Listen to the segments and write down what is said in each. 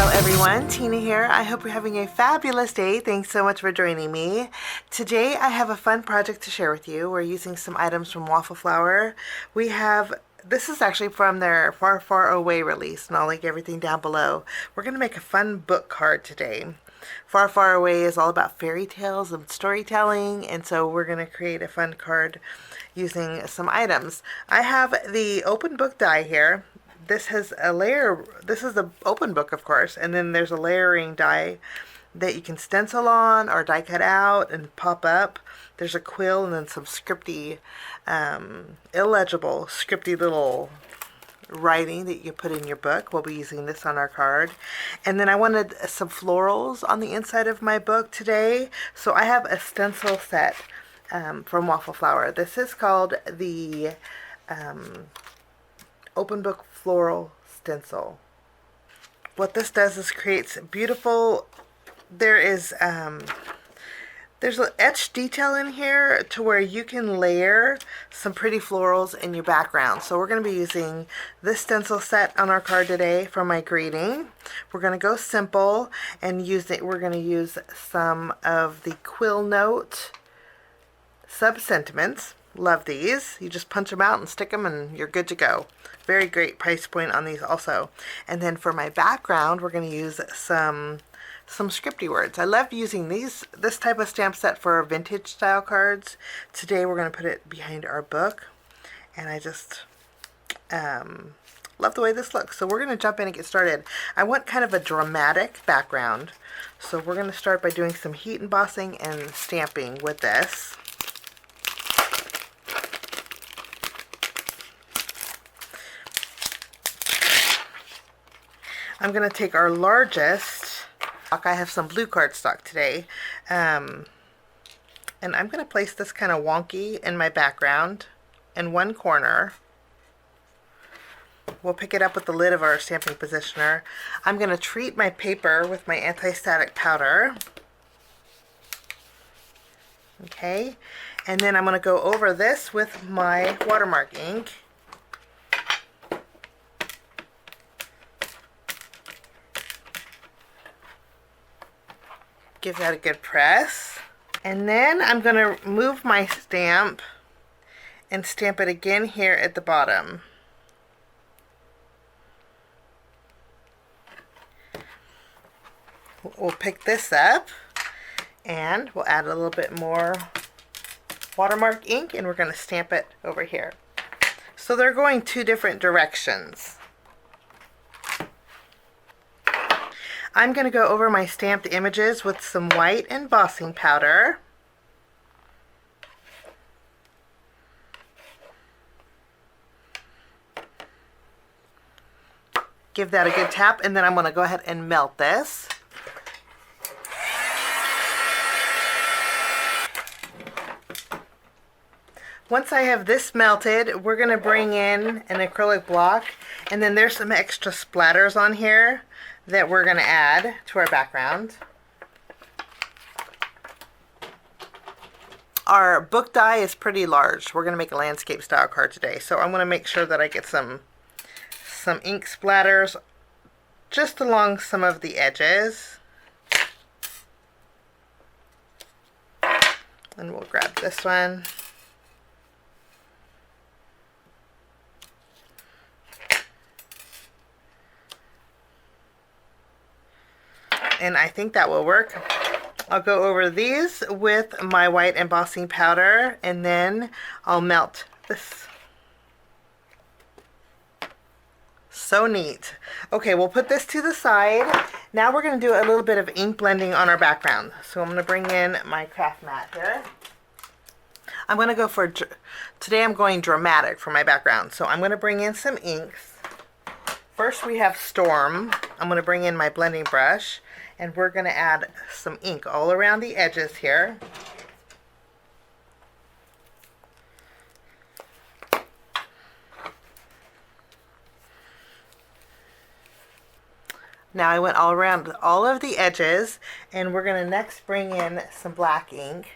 Hello everyone, Tina here. I hope you're having a fabulous day. Thanks so much for joining me. Today I have a fun project to share with you. We're using some items from Waffle Flower. This is actually from their Far Far Away release, and I'll link everything down below. We're going to make a fun book card today. Far Far Away is all about fairy tales and storytelling, and so we're going to create a fun card using some items. I have the open book die here. This has a layer, this is the open book of course, and then there's a layering die that you can stencil on or die cut out and pop up. There's a quill and then some scripty, illegible, scripty little writing that you can put in your book. We'll be using this on our card. And then I wanted some florals on the inside of my book today, so I have a stencil set from Waffle Flower. This is called the Open Book Floral Stencil. What this does is creates beautiful, there's an etched detail in here to where you can layer some pretty florals in your background. So we're going to be using this stencil set on our card today for my greeting. We're going to go simple and we're going to use some of the Quill Note Subsentiments. Love these. You just punch them out and stick them and you're good to go. Very great price point on these also. And then for my background, we're going to use some scripty words. I love using this type of stamp set for vintage style cards. Today we're going to put it behind our book, and I just love the way this looks. So we're going to jump in and get started. I want kind of a dramatic background, so we're going to start by doing some heat embossing and stamping with this. I'm going to take our largest, I have some blue cardstock today, and I'm going to place this kind of wonky in my background in one corner. We'll pick it up with the lid of our stamping positioner. I'm going to treat my paper with my anti-static powder. Okay, and then I'm going to go over this with my watermark ink. Give that a good press. And then I'm going to move my stamp and stamp it again here at the bottom. We'll pick this up and we'll add a little bit more watermark ink, and we're going to stamp it over here. So they're going two different directions. I'm going to go over my stamped images with some white embossing powder. Give that a good tap, and then I'm going to go ahead and melt this. Once I have this melted, we're going to bring in an acrylic block, and then there's some extra splatters on here that we're going to add to our background. Our book die is pretty large. We're going to make a landscape style card today, so I'm going to make sure that I get some ink splatters just along some of the edges. And we'll grab this one. And I think that will work. I'll go over these with my white embossing powder, and then I'll melt this. So neat. Okay, we'll put this to the side. Now we're going to do a little bit of ink blending on our background. So I'm going to bring in my craft mat here. I'm going to go for, today I'm going dramatic for my background. So I'm going to bring in some inks. First we have Storm. I'm going to bring in my blending brush, and we're going to add some ink all around the edges here. Now I went all around all of the edges, and we're going to next bring in some black ink.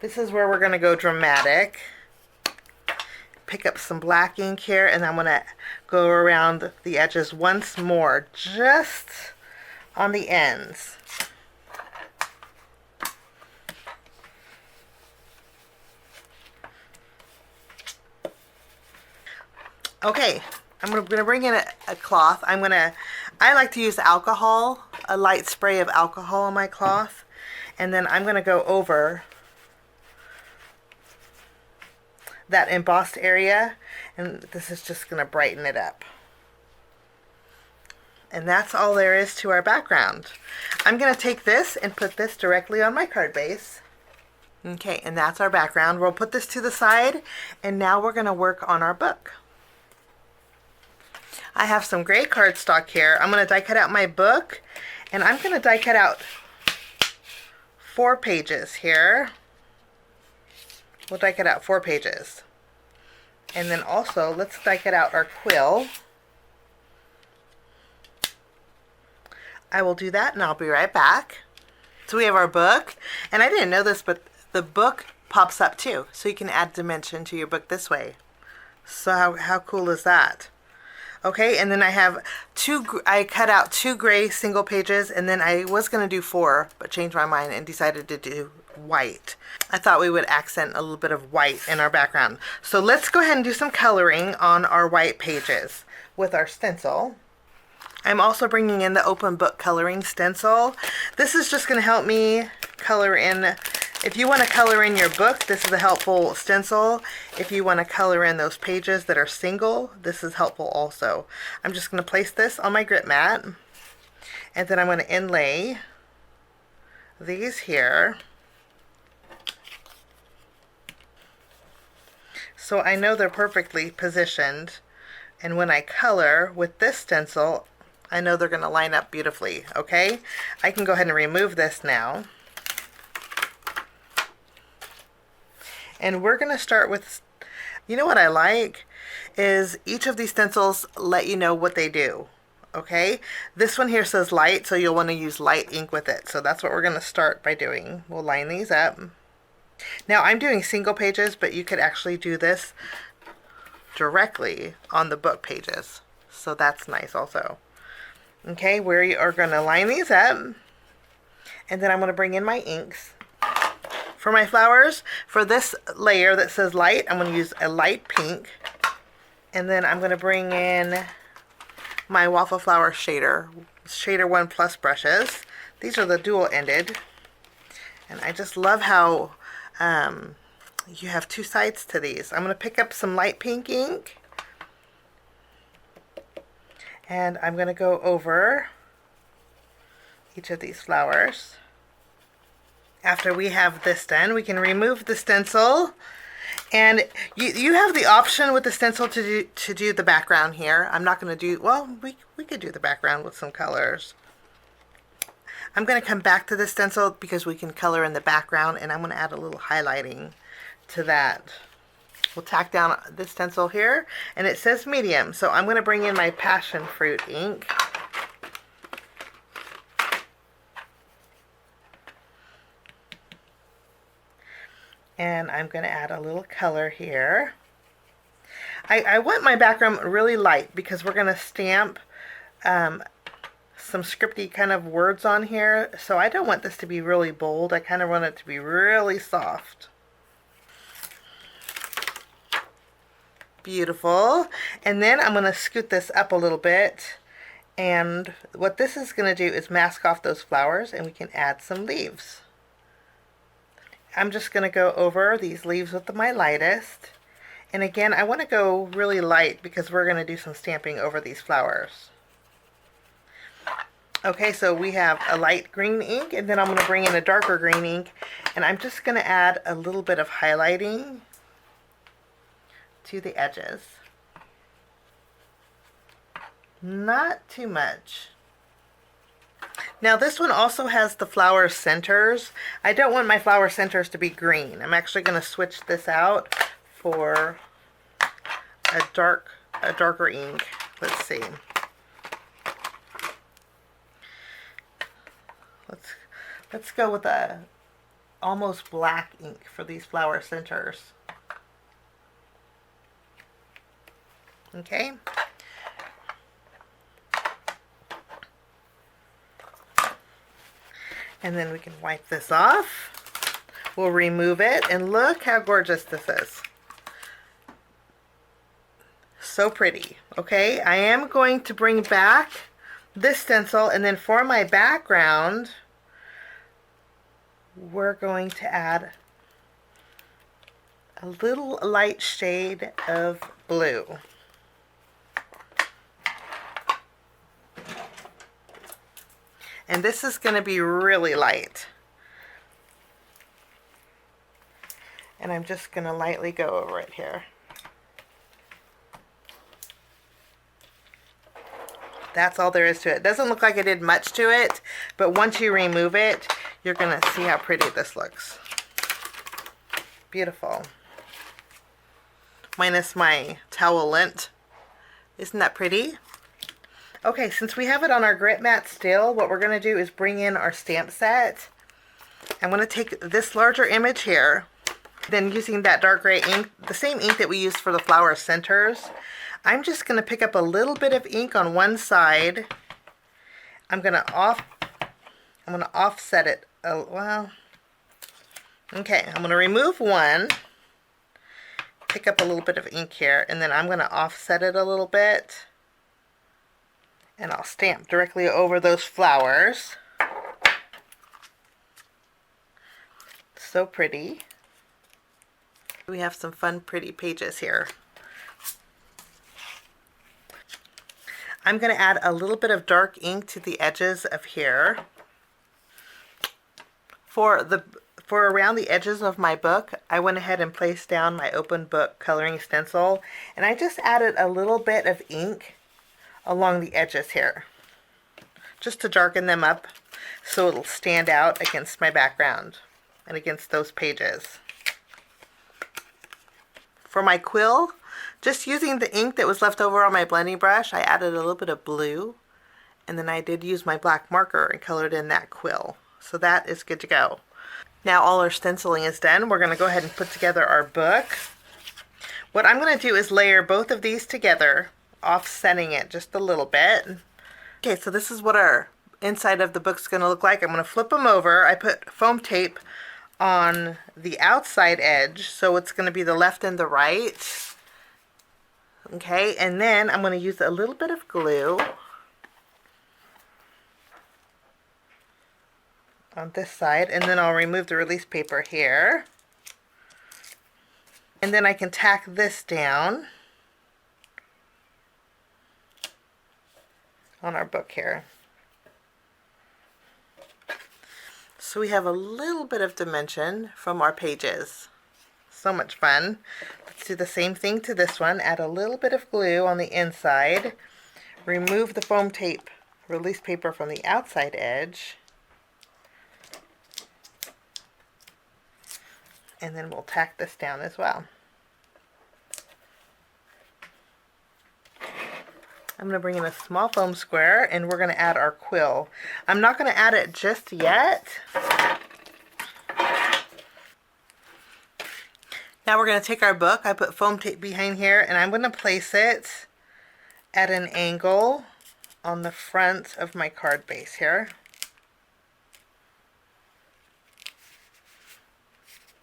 This is where we're going to go dramatic. pick up some black ink here, and I'm going to go around the edges once more, just on the ends. Okay, I'm going to bring in a cloth. I like to use alcohol, a light spray of alcohol on my cloth, and then I'm going to go over that embossed area, and this is just going to brighten it up. And that's all there is to our background. I'm going to take this and put this directly on my card base. Okay, and that's our background. We'll put this to the side, and now we're going to work on our book. I have some gray cardstock here. I'm going to die cut out my book, and I'm going to die cut out 4 pages here. We'll die cut out 4 pages. And then also, let's die cut out our quill. I will do that, and I'll be right back. So we have our book, and I didn't know this, but the book pops up too, so you can add dimension to your book this way. So how cool is that? Okay, and then I have I cut out 2 gray single pages, and then I was going to do 4, but changed my mind and decided to do white. I thought we would accent a little bit of white in our background. So let's go ahead and do some coloring on our white pages with our stencil. I'm also bringing in the open book coloring stencil. This is just going to help me color in. If you want to color in your book, this is a helpful stencil. If you want to color in those pages that are single, this is helpful also. I'm just going to place this on my grit mat, and then I'm going to inlay these here. So I know they're perfectly positioned, and when I color with this stencil, I know they're going to line up beautifully. Okay, I can go ahead and remove this now. And we're going to start with, you know what I like is each of these stencils let you know what they do. Okay, this one here says light, so you'll want to use light ink with it. So that's what we're going to start by doing. We'll line these up. Now I'm doing single pages, but you could actually do this directly on the book pages. So that's nice also. Okay, we are going to line these up, and then I'm going to bring in my inks. For my flowers, for this layer that says light, I'm going to use a light pink. And then I'm going to bring in my Waffle Flower Shader 1 Plus brushes. These are the dual-ended. And I just love how you have 2 sides to these. I'm going to pick up some light pink ink. And I'm going to go over each of these flowers. After we have this done, we can remove the stencil, and you have the option with the stencil to do the background here. I'm not going to do, well, we could do the background with some colors. I'm going to come back to the stencil because we can color in the background, and I'm going to add a little highlighting to that. We'll tack down this stencil here, and it says medium, so I'm going to bring in my passion fruit ink. And I'm going to add a little color here. I want my background really light because we're going to stamp some scripty kind of words on here. So I don't want this to be really bold. I kind of want it to be really soft. Beautiful. And then I'm going to scoot this up a little bit. And what this is going to do is mask off those flowers, and we can add some leaves. I'm just going to go over these leaves with my lightest. And again, I want to go really light because we're going to do some stamping over these flowers. Okay, so we have a light green ink, and then I'm going to bring in a darker green ink, and I'm just going to add a little bit of highlighting to the edges. Not too much. Now this one also has the flower centers. I don't want my flower centers to be green. I'm actually going to switch this out for a darker ink. Let's see. Let's go with a almost black ink for these flower centers. Okay. And then we can wipe this off. We'll remove it, and look how gorgeous this is. So pretty. Okay, I am going to bring back this stencil, and then for my background, we're going to add a little light shade of blue. And this is going to be really light. And I'm just going to lightly go over it here. That's all there is to it. It doesn't look like I did much to it, but once you remove it, you're going to see how pretty this looks. Beautiful. Minus my towel lint. Isn't that pretty? Okay, since we have it on our grit mat still, what we're going to do is bring in our stamp set. I'm going to take this larger image here, then using that dark gray ink, the same ink that we used for the flower centers, I'm just going to pick up a little bit of ink on one side. I'm going to offset it. Oh, well, okay, I'm going to remove one, pick up a little bit of ink here, and then I'm going to offset it a little bit. And I'll stamp directly over those flowers. So pretty. We have some fun, pretty pages here. I'm going to add a little bit of dark ink to the edges of here. For around the edges of my book, I went ahead and placed down my open book coloring stencil, and I just added a little bit of ink along the edges here, just to darken them up so it'll stand out against my background and against those pages. For my quill, just using the ink that was left over on my blending brush, I added a little bit of blue, and then I did use my black marker and colored in that quill. So that is good to go. Now all our stenciling is done. We're going to go ahead and put together our book. What I'm going to do is layer both of these together, offsetting it just a little bit. Okay, so this is what our inside of the book's going to look like. I'm going to flip them over. I put foam tape on the outside edge, so it's going to be the left and the right. Okay, and then I'm going to use a little bit of glue on this side, and then I'll remove the release paper here. And then I can tack this down on our book here. So we have a little bit of dimension from our pages. So much fun. Let's do the same thing to this one. Add a little bit of glue on the inside. Remove the foam tape release paper from the outside edge. And then we'll tack this down as well. I'm going to bring in a small foam square, and we're going to add our quill. I'm not going to add it just yet. Now we're going to take our book. I put foam tape behind here, and I'm going to place it at an angle on the front of my card base here.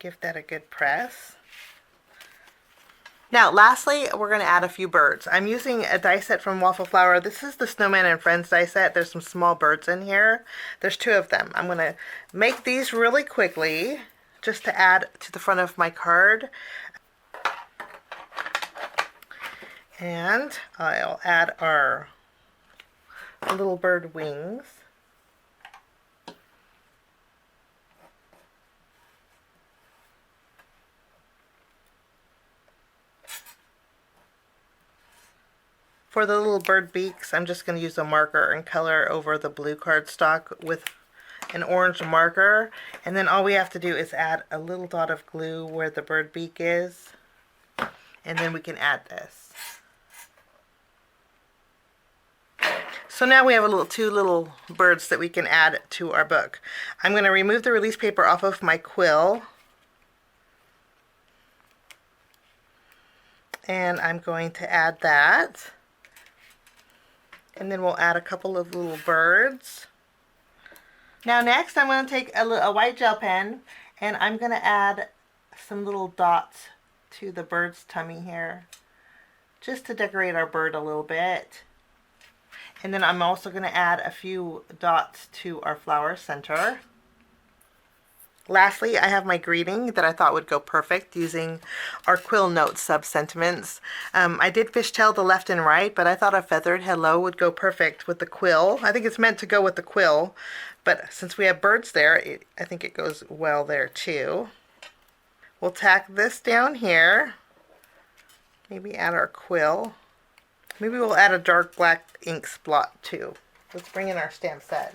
Give that a good press. Now, lastly, we're going to add a few birds. I'm using a die set from Waffle Flower. This is the Snowman and Friends die set. There's some small birds in here. There's 2 of them. I'm going to make these really quickly just to add to the front of my card. And I'll add our little bird wings. For the little bird beaks, I'm just going to use a marker and color over the blue cardstock with an orange marker. And then all we have to do is add a little dot of glue where the bird beak is. And then we can add this. So now we have 2 little birds that we can add to our book. I'm going to remove the release paper off of my quill. And I'm going to add that. And then we'll add a couple of little birds. Now next I'm going to take a white gel pen and I'm going to add some little dots to the bird's tummy here, just to decorate our bird a little bit. And then I'm also going to add a few dots to our flower center. Lastly, I have my greeting that I thought would go perfect using our Quill Note Subsentiments. I did fishtail the left and right, but I thought a feathered hello would go perfect with the quill. I think it's meant to go with the quill, but since we have birds there, I think it goes well there too. We'll tack this down here. Maybe add our quill. Maybe we'll add a dark black ink splot too. Let's bring in our stamp set.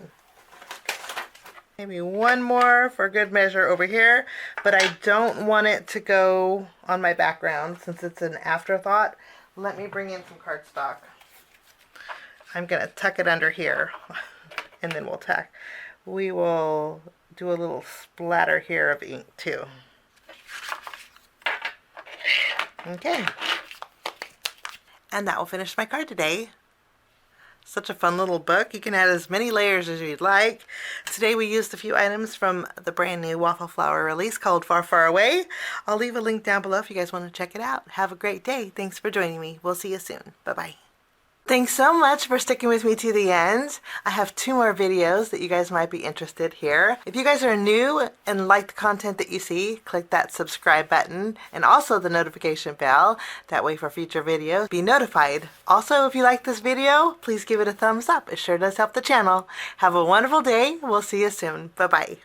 Maybe one more for good measure over here, but I don't want it to go on my background since it's an afterthought. Let me bring in some cardstock. I'm going to tuck it under here and then we'll tack. We will do a little splatter here of ink too. Okay. And that will finish my card today. Such a fun little book. You can add as many layers as you'd like. Today we used a few items from the brand new Waffle Flower release called Far Far Away. I'll leave a link down below if you guys want to check it out. Have a great day. Thanks for joining me. We'll see you soon. Bye-bye. Thanks so much for sticking with me to the end. I have 2 more videos that you guys might be interested here. If you guys are new and like the content that you see, click that subscribe button and also the notification bell. That way for future videos, be notified. Also, if you like this video, please give it a thumbs up. It sure does help the channel. Have a wonderful day. We'll see you soon. Bye-bye.